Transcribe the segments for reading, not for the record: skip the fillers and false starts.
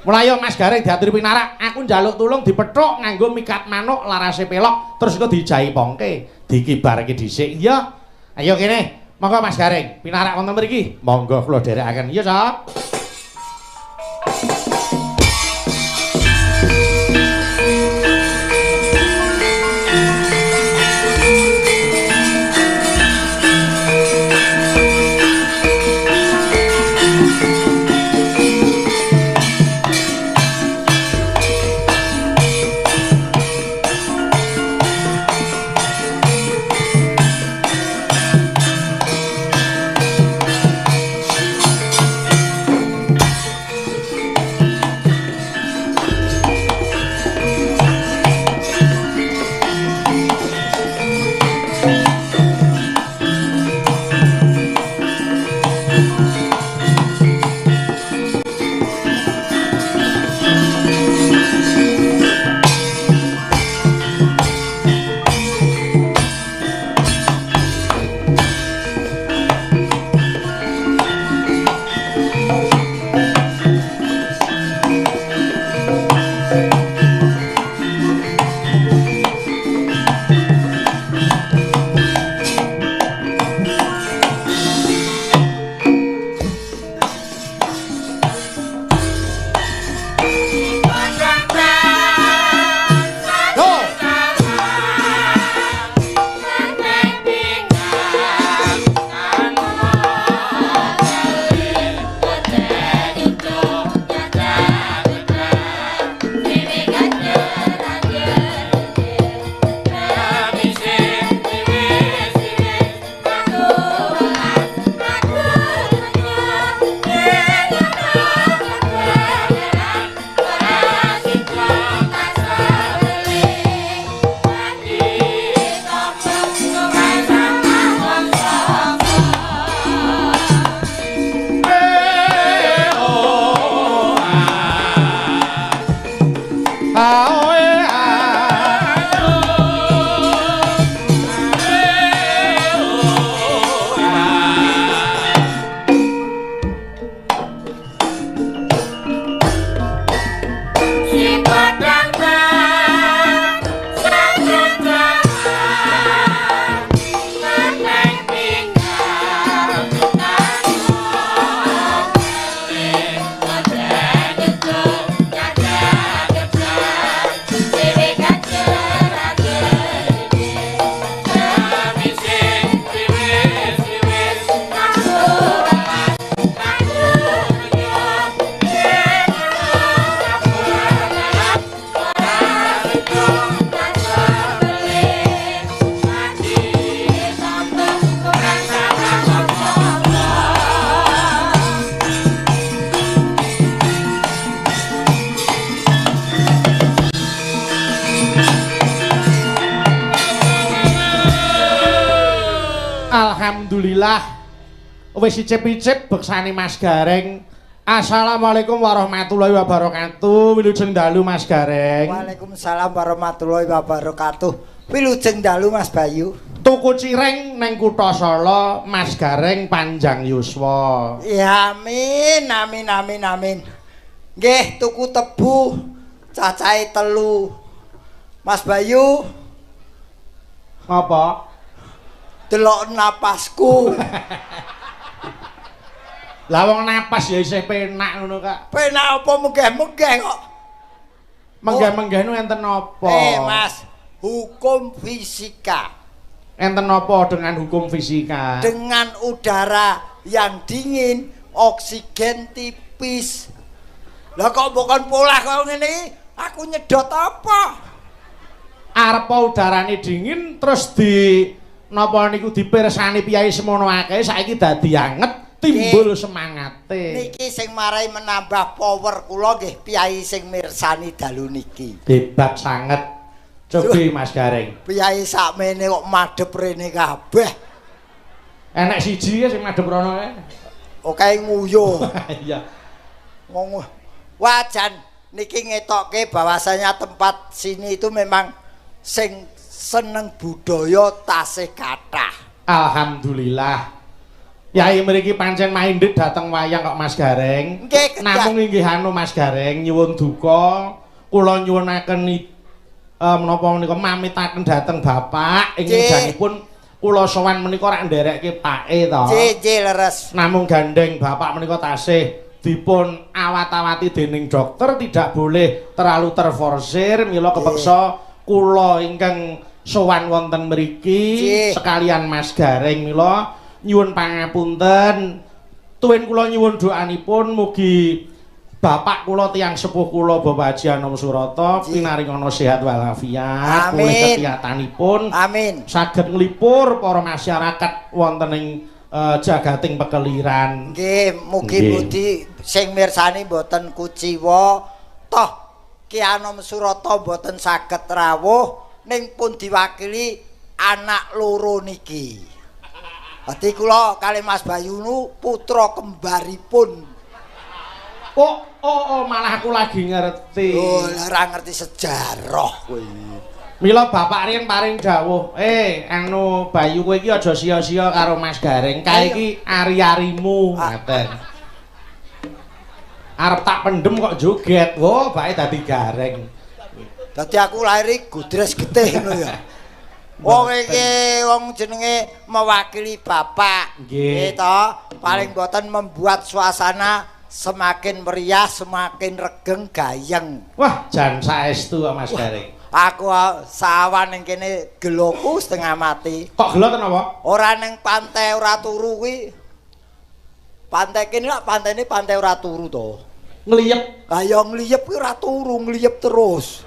Mulai yo Mas Gareng diaturi pinarak, aku njaluk tulung dipethuk nganggo mikat manuk larase pelok, terus iku dijaipongke, dikibarke dhisik. Iya. Ayo kene. Monggo Mas Gareng, pinarak wonten mriki. Monggo kula dherekaken. Iya, Sok. Alhamdulillah wis icip-icip beksane Mas Gareng. Assalamualaikum warahmatullahi wabarakatuh. Wilujeng dalu Mas Gareng. Waalaikumsalam warahmatullahi wabarakatuh. Wilujeng dalu Mas Bayu. Tuku cireng neng Kutha Sala Mas Gareng panjang yuswa. Ya amin amin amin amin. Nggih tuku tebu cacahe 3. Mas Bayu. Apa? Delok napasku. Lah wong napas ya isih penak ngono, Kak. Penak apa menggeh-menggeh kok. Menggeh-menggeh nu enten apa? Mas, hukum fisika. Enten apa dengan hukum fisika? Dengan udara yang dingin, oksigen tipis. Lah kok bukan pola kok ngene, aku nyedot apa? Arep udarane dingin terus di napa niku dipirsani piyai semono akeh saiki dadi anget timbul semangate. Niki sing marai menambah power kula nggih piyai sing mirsani dalu niki. Hebat sanget. Cobi Mas Gareng. Piyai sakmene kok madhep rene kabeh. Enek siji sing madhep rono kae. Oke nguyu. Iya. Ngomong wajan niki ngetokke bahwasanya tempat sini itu memang sing seneng budaya tasih kathah. Alhamdulillah. Yai mriki pancen minded dateng wayang kok Mas Gareng. Nggih, namung inggih anu Mas Gareng nyuwun duka kula nyuwunaken menapa menika mamitaken dhateng Bapak ing janipun kula sowan menika rak nderekke pake to. Nggih, leres. Namung gandeng Bapak menika tasih dipun awat-awati dening dokter tidak boleh terlalu terforsir mila kepeksa kula ingkang sowan wonten mriki sekalian Mas Gareng mila nyuwun pangapunten tuwin kula nyuwun doanipun mugi bapak kula tiyang sepuh kula Bapak Haji Anom Surata pinaringana sehat walafiat pulih kegiatanipun amin saged nglipur para masyarakat wonten ing jagating pekeliran nggih mugi-mugi sing mirsani mboten kuciwa toh Ki Anom Surata mboten saged rawuh ning pun diwakili anak loro niki. Dadi kula kali Mas Bayunu putra kembaripun. Oh, malah aku lagi ngerti. Oh, ora ngerti sejarah kowe. Mila bapak riyen paring dawuh, anu Bayu kowe iki aja sia-sia karo Mas Gareng. Kae iki ari-arimu, ngaten. Arep tak pendem kok joget. Wo, bake dadi Gareng. Dadi aku lahir gudres getih ngono ya. Wong iki wong jenenge mewakili bapak. Nggih to, paling boten membuat suasana semakin meriah, semakin regeng gayeng. Wah, jan saestu Mas Gareng. Aku sawan ning kene geloku setengah mati. Kok gelo ten apa? Ora ning pantai ora turu kuwi. Pantai kene lak pantene pantai ora turu to. Ngliyep. Lah ya ngliyep kuwi ora turu, ngliyep terus.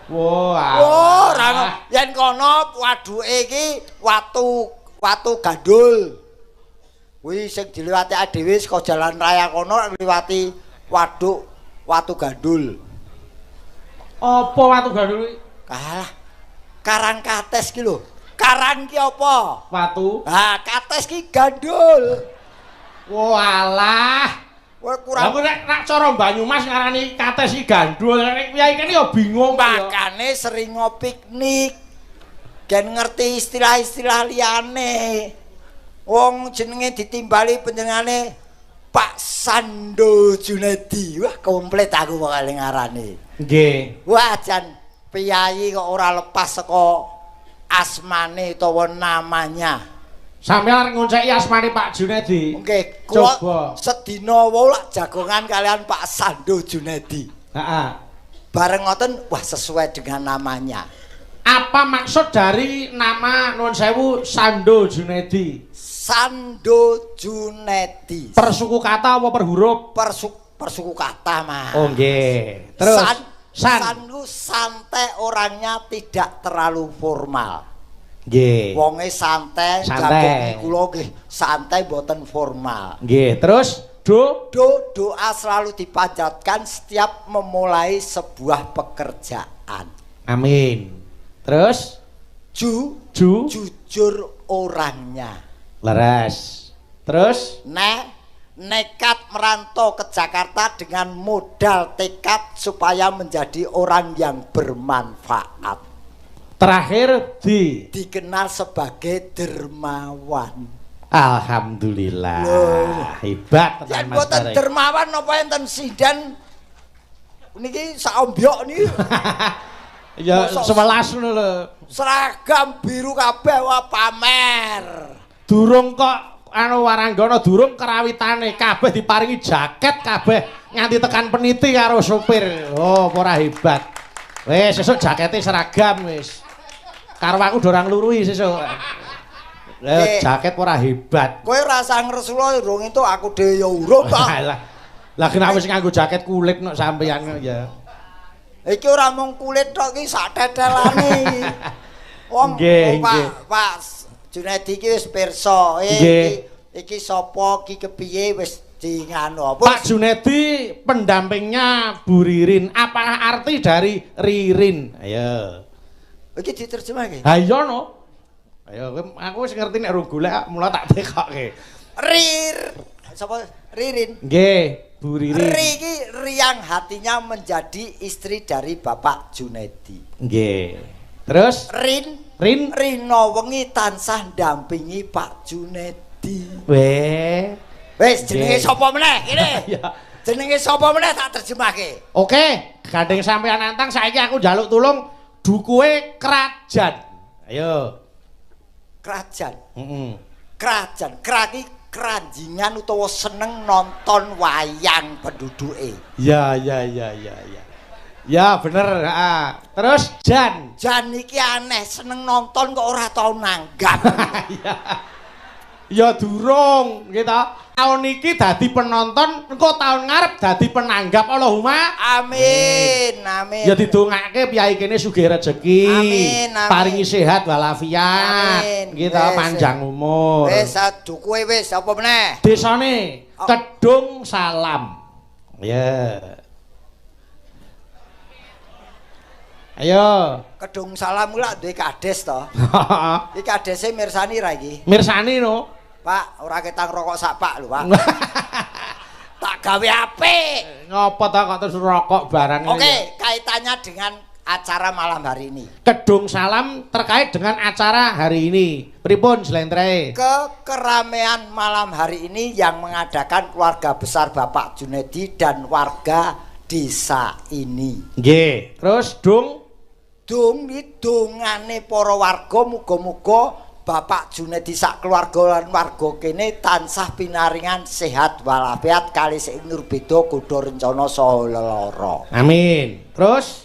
Wah. Oh, ora yen kono waduke iki watu gandul. Kuwi sing diliwati dhewe saka jalan raya kono ngliwati waduk watu gandul. Apa watu gandul kuwi? Kalah. Karang kates ki lho. Karang ki apa? Watu. Ha, kates ki gandul. Walah. Kowe kurang. Aku nek cara Banyumas ngarani kates iki gandul, nek kiai kene ya bingung. Makane sering piknik. Gen ngerti istilah-istilah liyane. Wong jenenge ditimbali panjenengane Pak Sando Junedi. Wah, komplit aku bakal ngarani. Nggih. Wah, jan piyayi kok ora lepas saka asmane utawa namanya. Sampeyan ngonceki asmane Pak Junedi. Nggih, kula sedina wae lak jagongan kalian Pak Sando Junedi. Heeh. Bareng ngoten, wah sesuai dengan namanya. Apa maksud dari nama nuwun sewu Sando Junedi? Sando Junedi. Persuku kata apa per huruf? Persuku kata, Mas. Oh nggih. Terus Sandu santai orangnya tidak terlalu formal. Nggih. Wonge santai, jagongi kula nggih santai mboten formal. Nggih, terus doa selalu dipanjatkan setiap memulai sebuah pekerjaan. Amin. Terus jujur orangnya. Leres. Terus nekat merantau ke Jakarta dengan modal tekad supaya menjadi orang yang bermanfaat. Terakhir dikenal sebagai dermawan. Alhamdulillah. Hebat tenan Mas Gareng. Dermawan napa enten sinden niki saombyok niki. Ya 11 ngono lho. Seragam biru kabeh wah pamer. Durung kok anu waranggana durung kerawitane kabeh diparingi jaket kabeh nganti tekan peniti karo sopir. Oh, ora hebat. Wis sesuk jakete seragam wis. Karo aku dorang lurui sesuk. Jaket ora hebat. Kowe rasa ngresula urung itu aku dhewe ya urung kok. Lah kenapa wis nganggo jaket kulit nok sampeyan ya. Iki ora mung kulit tok iki sak tetelane. Wong Pak Junedi iki wis pirsa. Iki sapa iki kepiye wis di nganu apa? Pak Junedi pendampingnya Bu Ririn. Apa arti dari Ririn? Ayo. Iki diterjemahke. Ha iya no. Ayo aku wis ngerti nek ora golek mula tak tekokke. Sapa Ririn? Nggih, Bu Ririn. Iki riang hatinya menjadi istri dari Bapak Junedi. Nggih. Terus Rino wengi tansah ndampingi Pak Junedi. Adi. Wis jenenge sapa meneh kene? Ya. Jenenge sapa meneh tak terjemahke. Oke, gandeng sampean antang saiki aku njaluk tulung dukuhe Krajan. Ayo. Krajan. Heeh. Krajan, kraki keranjingan utawa seneng nonton wayang penduduke. Ya. Ya bener, heeh. Terus Jan. Jan iki aneh, seneng nonton kok ora tau nanggap. Ya. Ya durung, gitu. Tahun iki dadi penonton, engko tahun ngarep dadi penanggap Allahumma. Amin, amin. Ya didongake piyai kene sugih rejeki. Amin, amin. Paringi sehat walafiat. Amin. Gitu, Wis. panjang umur. Wis dukuhe wis apa meneh? Desane Kedung Salam. Ya. Ayo. Kedung Salam ku lak duwe kades to. Iki kadese mirsani ra iki? Mirsani no. Pak, ora ketang rokok sak pak lho, Pak. Tak gawe apik. Ngopo to kok terus rokok barang ini? Oke, kaitannya dengan acara malam hari ini. Kedung Salam terkait dengan acara hari ini. Pripun Slendra? Keramaian malam hari ini yang mengadakan keluarga besar Bapak Junedi dan warga desa ini. Nggih. Terus Dung Dongane para warga muga-muga Bapak Junedi sak keluarga lan warga kene tansah pinaringan sehat walafiat kali sing nurbeda kuda rencana saha lelara. Amin. Terus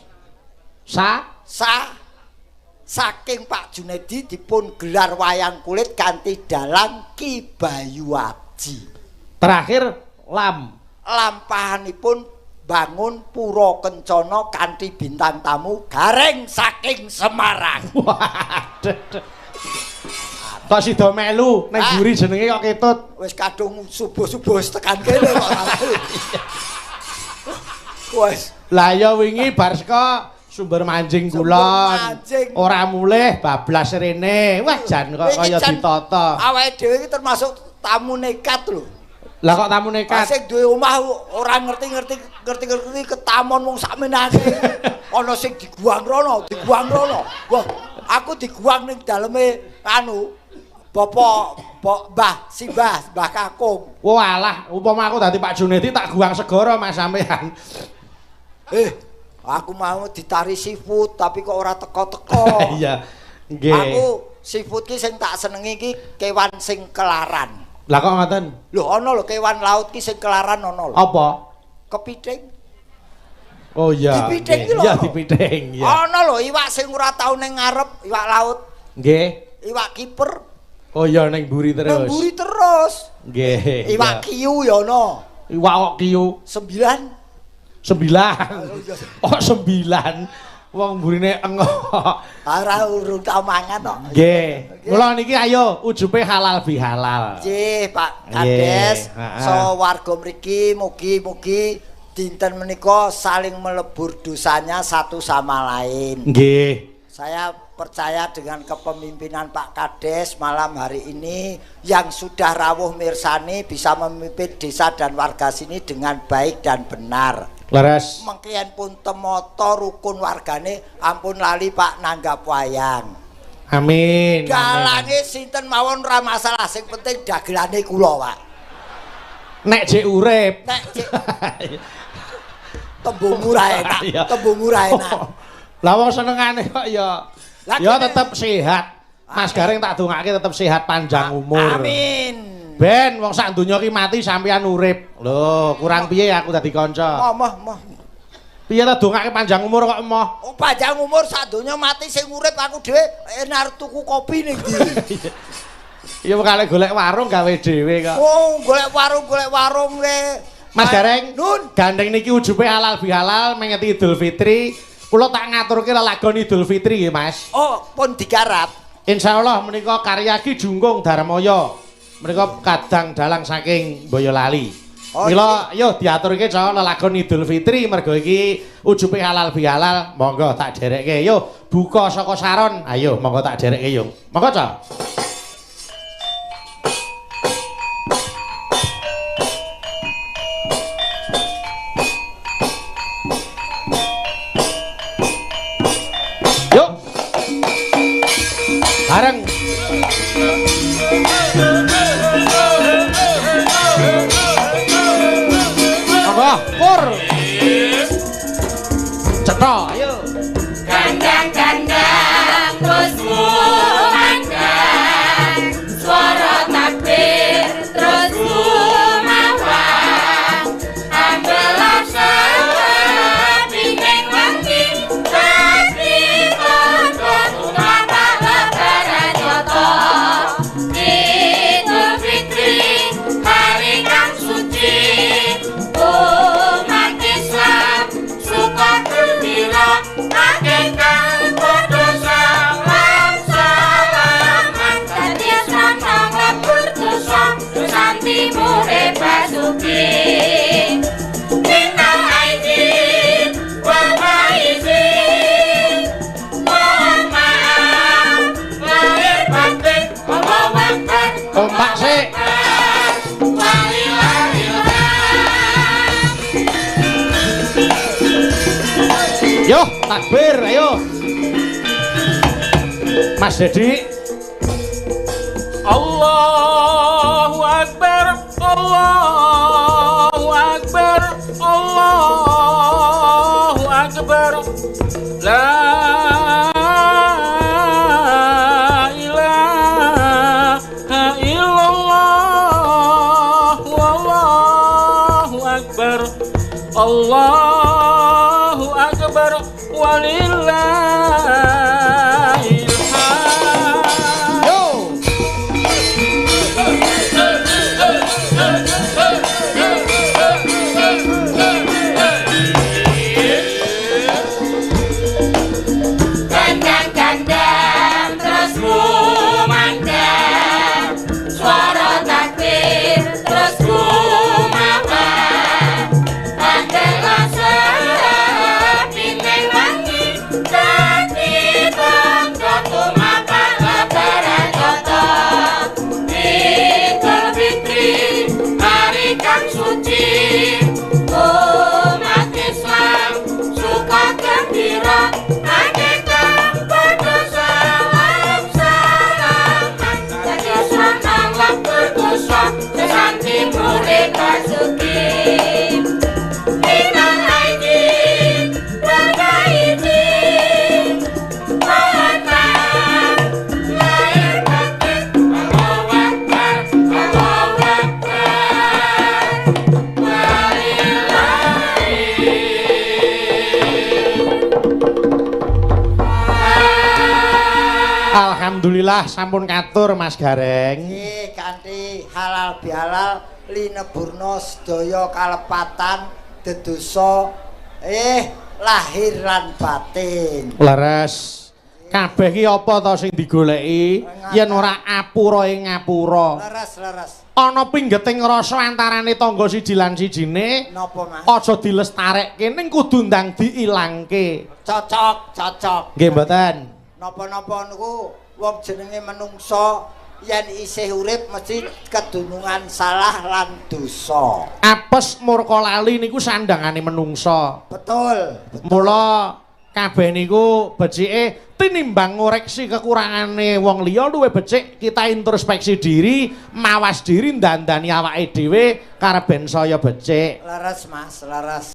saking Pak Junedi dipun gelar wayang kulit kanthi dalang Ki Bayu Aji. Terakhir Lampahanipun bangun Pura Kencana kanthi bintang tamu gareng saking Semarang. Waduh. Kok sida melu ning mburi jenenge kok ketut. Wis kadung subuh-subuh tekan kene kok. Wes. Lah ya wingi bar saka sumber manjing kulon. Ora mulih bablas rene. Wah jan kok kaya ditata. Awake dhewe iki termasuk tamu nekat lho. Lah kok tamu nekat? Sing duwe omah ora ngerti ketamon wong sakmenake. Ana sing diguang rono. Wah, aku diguang ning daleme anu Mbah Kakung. Walah, upama aku dadi Pak Junedi tak guang segara Mas sampean. Aku mau ditari seafood tapi kok ora teko-teko. Iya. Nggih. Aku seafood ki sing tak senengi ki kewan sing kelaran. Lah kok ngoten? Lho ana lho kewan laut ki sing kelaran ana lho. Apa? Kepiting. Oh iya. Dipiting ki lho. Iya dipiting, ya. Ana lho iwak sing ora tau ning ngarep, iwak laut. Nggih. Iwak kiper. Oh iya ning mburi terus. Ning mburi terus. Nggih. Iwak kiu ya ana. Iwak kok kiu? 9. 9. Oh 9. Wong mburine engo. Ora urung tau mangan kok. Nggih. Mula niki ayo ujupe halal bihalal. Nggih, Pak Kades. So warga mriki mugi-mugi dinten menika saling melebur dosanya satu sama lain. Nggih. Saya percaya dengan kepemimpinan Pak Kades malam hari ini yang sudah rawuh mirsani bisa memimpin desa dan warga sini dengan baik dan benar. Leres. Mengkian pun temoto rukun wargane ampun lali Pak nanggap wayang. Amin. Dalange sinten mawon ora masalah, sing penting dagelane kula, Pak. Nek jek urip. Nek jek tembung murah enak, tembung murah enak. Lah wong senengane kok ya. Ya tetep sehat. Mas Gareng tak dongake tetep sehat panjang umur. Amin. Ben wong sak donya ki mati sampeyan urip. Lho, kurang piye aku dadi kanca? Moh. Piye ta dongake panjang umur kok emoh? Oh, panjang umur sak donya mati sing urip aku dhewe enak tuku kopi ning ndi. Ya kali golek warung gawe dhewe kok. Oh, golek warung le. Mas Gareng, nun gandeng niki ujupe halal bihalal mengeti Idul Fitri. Kula tak ngaturke lelagon Idul Fitri nggih, Mas. Oh, pun digarap. Insyaallah menika karya Ki Jungkung Darmoyo. Menika kadang dalang saking Boyolali. Oh, mila yo diaturke cara lelagon Idul Fitri mergo iki ujupe halal bihalal. Monggo tak derekke. Yo buka saka saron. Ayo monggo tak derekke yo. Monggo, Ca. Yuk. Bareng. Cetha, ayo. Gandang-gandang terus kumandang, suara takbir terus kumawang, ambelah sepingin wangi, tapi pondok umat lebaran joto. Idul Fitri hari kang suci, umat Islam suka gembira, akeh kang padha salam-salaman, dadi seneng lebur dosa santi mure basuki. Minal aidin wal faizin, mohon maaf lahir batin, Allahu Akbar. Kompak sik. Yo, takbir, ayo. Mas Dedi. Allahu Akbar, Allahu Akbar, Allahu Akbar. La ilaha illallah, wallahu akbar. Allahu akbar walillahil hamd. Yo. Gandang-gandang terus kumandang, suara takbir terus kumawang, ambelah sepingin wangi, dadi pondok umat lebaran joto. Idul Fitri hari kang suci, umat Islam suka gembira, akeh kang padha salam-salaman, dadi seneng lebur dosa sesanti mure basuki. Minal aidin wal faizin, mohon maaf lahir batin, Allahu Akbar, Allahu Akbar, Alhamdulillah sampun katur Mas Gareng. Nggih, kanthi halal bihalal lineburna sedaya kalepatan dedosa lahir lan batin. Leres. Kabeh ki apa to sing digoleki yen ora apura ing ngapura. Leres. Ana pinggeting rasa antarane tangga siji lan sijine. Napa, Mas? Aja dilestarekke ning kudu ndang diilangke. Cocok. Nggih mboten. Napa-napa niku wong jenenge menungsa yen isih urip mesti kedunungan salah lan dosa. Apes murka lali niku sandangane menungsa. Betul. Mula kabeh niku becike tinimbang ngoreksi kekurangane wong liya luwih becik kita introspeksi diri, mawas diri ndandani awake dhewe karep ben saya becik. Leres, Mas, leres.